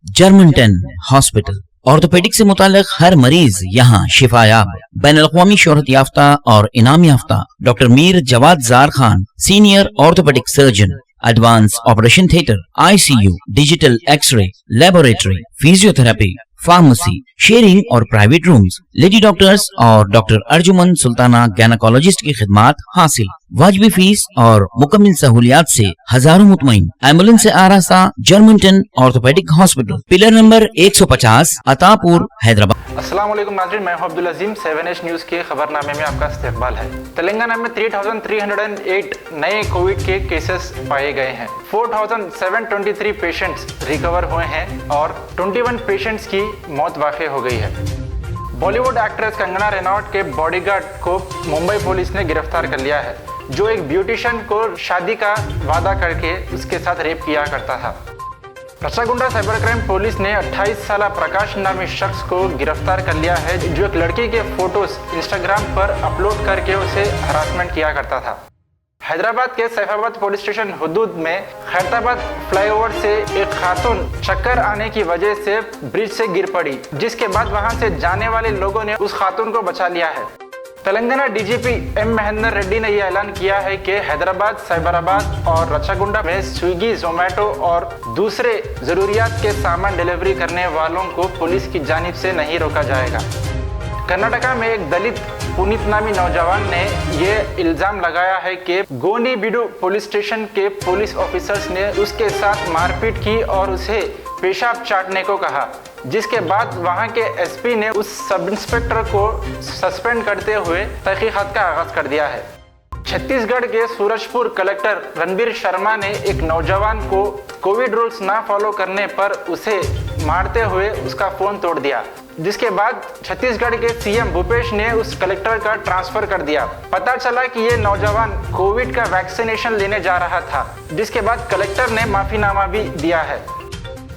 Germanton hospital. Orthopaedic से मुताल्लिक हर मरीज यहाँ शिफायाब। बैनुल-अक़वामी शोहरत याफ्ता और इनाम याफ्ता doctor Mir Jawad Jar Khan, senior orthopaedic surgeon, advance operation theatre, ICU, digital x ray, laboratory, physiotherapy, pharmacy, sharing और प्राइवेट रूम्स, लेडी डॉक्टर्स और डॉक्टर अर्जुमन सुल्ताना गैनकोलॉजिस्ट की खिदमात हासिल। वाजिबी फीस और मुकम्मल सहूलियात से हजारों मुतमईन। एम्बुलेंस से आरास्ता Germanton orthopaedic hospital, pillar number 150, Attapur, Hyderabad. अस्सलाम वालेकुम नाज़रीन, मैं हूं अब्दुल अजीम। 7H न्यूज़ के खबरनामे में आपका इस्तकबाल है। तेलंगाना में 3308 नए कोविड के केसेस पाए गए हैं। 4723 पेशेंट्स रिकवर हुए हैं और 21 पेशेंट्स की मौत वाक़ई हो गई है। बॉलीवुड एक्ट्रेस कंगना रनौत के बॉडीगार्ड को मुंबई पुलिस ने गिरफ्तार कर लिया है, जो एक ब्यूटिशियन को शादी का वादा करके उसके साथ रेप किया करता था। रचागुंडा साइबर क्राइम पुलिस ने 28 साला प्रकाश नामी शख्स को गिरफ्तार कर लिया है, जो एक लड़की के फोटोज इंस्टाग्राम पर अपलोड करके उसे हरासमेंट किया करता था। हैदराबाद के सैफाबाद पुलिस स्टेशन हुदूद में खैरताबाद फ्लाईओवर से एक खातून चक्कर आने की वजह से ब्रिज से गिर पड़ी, जिसके बाद वहां से जाने वाले लोगों ने उस खातून को बचा लिया है। तेलंगाना DGP M महेंद्र रेड्डी ने यह ऐलान किया है कि हैदराबाद, साइबराबाद और रचागुंडा में स्विगी, जोमेटो और दूसरे जरूरियात के सामान डिलीवरी करने वालों को पुलिस की जानिब से नहीं रोका जाएगा। कर्नाटका में एक दलित पुनीत नामी नौजवान ने ये इल्जाम लगाया है कि गोनीबीडू पुलिस स्टेशन के पुलिस ऑफिसर्स ने उसके साथ मारपीट की और उसे पेशाब चाटने को कहा, जिसके बाद वहां के SP ने उस सब इंस्पेक्टर को सस्पेंड करते हुए तहकीकात का आगाज कर दिया है। छत्तीसगढ़ के सूरजपुर कलेक्टर रणबीर शर्मा ने एक नौजवान को कोविड रूल्स ना फॉलो करने पर उसे मारते हुए उसका फोन तोड़ दिया, जिसके बाद छत्तीसगढ़ के CM भूपेश ने उस कलेक्टर का ट्रांसफर कर दिया। पता चला कि ये नौजवान कोविड का वैक्सीनेशन लेने जा रहा था, जिसके बाद कलेक्टर ने माफीनामा भी दिया है।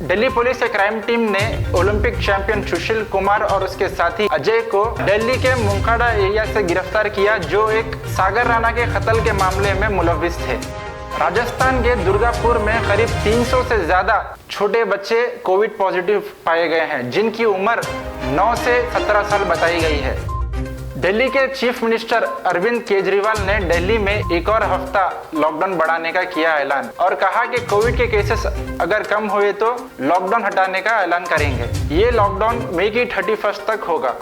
दिल्ली पुलिस के क्राइम टीम ने ओलंपिक चैंपियन सुशील कुमार और उसके साथी अजय को दिल्ली के मुंकाड़ा एरिया से गिरफ्तार किया, जो एक सागर राणा के कत्ल के मामले में मुलविस थे। राजस्थान के दुर्गापुर में करीब 300 से ज्यादा छोटे बच्चे कोविड पॉजिटिव पाए गए हैं, जिनकी उम्र 9 से 17 साल बताई गई है। दिल्ली के चीफ मिनिस्टर अरविंद केजरीवाल ने दिल्ली में एक और हफ्ता लॉकडाउन बढ़ाने का किया ऐलान और कहा कि कोविड के केसेस अगर कम हुए तो लॉकडाउन हटाने का ऐलान करेंगे। ये लॉकडाउन मई की 31 तक होगा।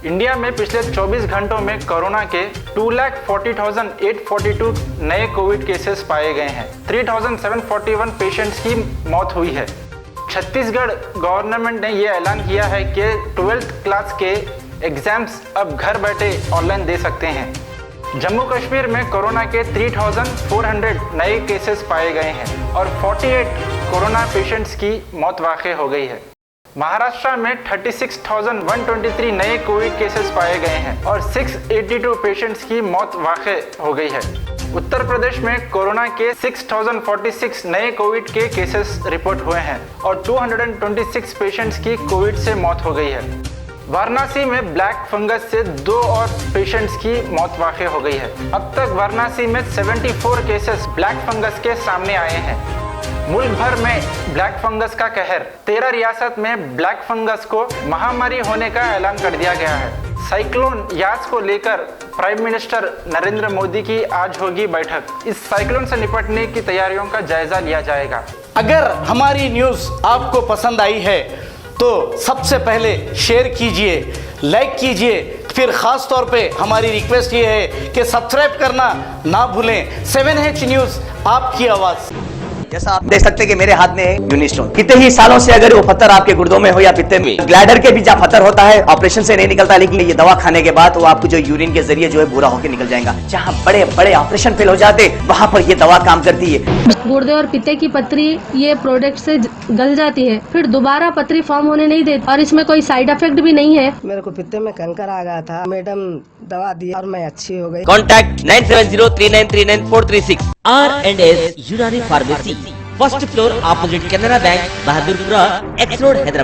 इंडिया में पिछले 24 घंटों में कोरोना के 2,40,842 नए कोविड केसेस पाए गए हैं। 3,741 पेशेंट्स की मौत हुई है। छत्तीसगढ़ गवर्नमेंट ने यह ऐलान किया है कि 12th क्लास के एग्जाम्स अब घर बैठे ऑनलाइन दे सकते हैं। जम्मू कश्मीर में कोरोना के 3,400 नए केसेस पाए गए हैं और 48 कोरोना पेशेंट्स की मौत वाक़ई हो गई है। महाराष्ट्र में 36,123 नए कोविड केसेस पाए गए हैं और 682 पेशेंट्स की मौत वाक़ई हो गई है। उत्तर प्रदेश में कोरोना के 6,046 नए कोविड के केसेस रिपोर्ट हुए हैं और 226 पेशेंट्स की कोविड से मौत हो गई है। वाराणसी में ब्लैक फंगस से 2 और पेशेंट्स की मौत वाक़ई हो गई है। अब तक वाराणसी में 74 केसेस ब्लैक फंगस के सामने आए हैं। मुल्क भर में ब्लैक फंगस का कहर। 13 रियासत में ब्लैक फंगस को महामारी होने का ऐलान कर दिया गया है। साइक्लोन यास को लेकर प्राइम मिनिस्टर नरेंद्र मोदी की आज होगी बैठक। इस साइक्लोन से निपटने की तैयारियों का जायजा लिया जाएगा। अगर हमारी न्यूज़ आपको पसंद आई है तो सबसे पहले शेयर कीजिए, लाइक कीजिए, फिर ख़ास तौर पे हमारी रिक्वेस्ट ये है कि सब्सक्राइब करना ना भूलें। 7H न्यूज़, आपकी आवाज़। जैसा आप देख सकते हैं कि मेरे हाथ में है यूनिस्टोन। कितने ही सालों से अगर वो पत्थर आपके गुर्दों में हो या पित्ते में, ग्लैडर के भी जहाँ पत्थर होता है ऑपरेशन से नहीं निकलता, लेकिन ये दवा खाने के बाद वो आपको जो यूरिन के जरिए जो है बुरा होकर निकल जाएगा। जहाँ बड़े बड़े ऑपरेशन फेल हो जाते वहाँ पर ये दवा काम करती है। गुर्दे और पित्ते की पथरी ये प्रोडक्ट से गल जाती है, फिर दोबारा पथरी फॉर्म होने नहीं देती और इसमें कोई साइड इफेक्ट भी नहीं है। मेरे को पित्ते में कंकर आ गया था, मैडम दवा दी और मैं अच्छी हो गई। कॉन्टैक्ट 9703939436 R&S यूनानी pharmacy, first floor, opposite Canara bank, Bahadurpura, X road, Hyderabad.